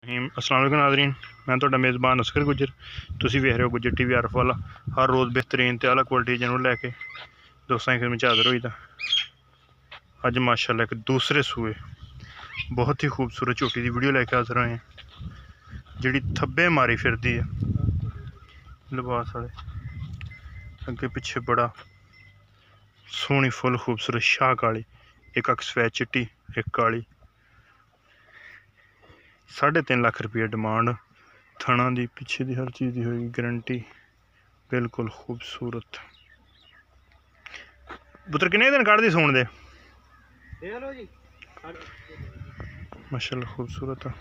अस्सलाम वालेकुम नाज़रीन, मैं तो मेज़बान असगर गुजर। तुसी वेख रहे हो गुजर टीवी आरफ वाला। हर रोज़ बेहतरीन ते आला क्वालिटी जानवर लैके दोस्तों की खिदमत हाज़िर होई दा। अज माशाल्लाह एक दूसरे सूए बहुत ही खूबसूरत झोटी की वीडियो लैके हाज़िर होए हैं, जिहड़ी थब्बे मारी फिरदी है। लिबास वाले अगे पिछे बड़ा सोहनी फुल खूबसूरत शाह काली, एक अख सफेद चिट्टी, एक काली। 3.5 लाख रुपये डिमांड। थणा दी पिछे दी हर चीज़ की होगी गारंटी। बिल्कुल खूबसूरत पुत्र किन्ने दिन कढ़ दी सूण दे माशाल्लाह खूबसूरत है।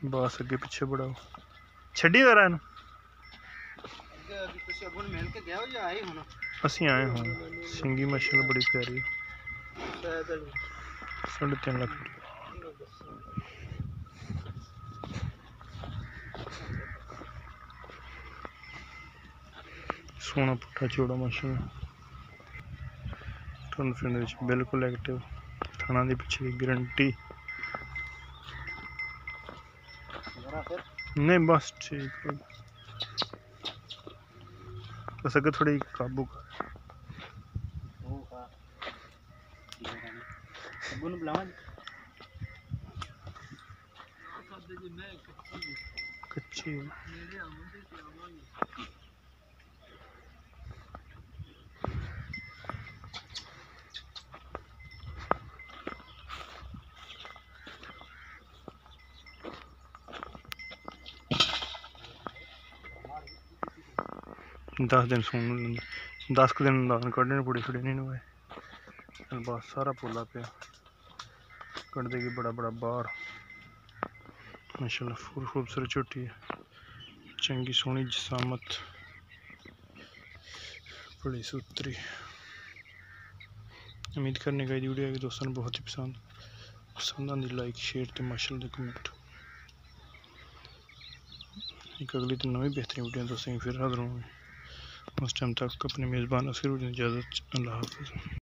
बस अगे पिछे बड़ा छड्डी जरा इन असी आए हूँ। सिंगी माशाल्लाह बड़ी प्यारी है। 3.5 लाख सोना पुट्ठा चौड़ा माशाल्लाह। टर्न फिर बिल्कुल एक्टिव। थाना दी पिछे की गारंटी। नहीं बस ठीक है, बस अगर थोड़ी काबू कच्ची 10 दिन सून 10 दिन कढ़ने पूरी छुड़ी नहीं नवाए। बस सारा पोला पे कट देगी बड़ा बड़ा बाहर। माशाल्लाह फुल खूबसूरत झोटी है, चंगी सोहनी जसामत, बड़ी सूत्री। उम्मीद करने का वीडियो कि दोस्तों ने बहुत ही पसंद आती। लाइक शेयर तो माशाल्लाह कमेंट। एक अगली तो नवी बेहतरीन वीडियो दोस्तों फिर हाजिर होंगे। उस टाइम तक अपने मेज़बान असगर इजाज़त। अल्लाह हाफ़िज़।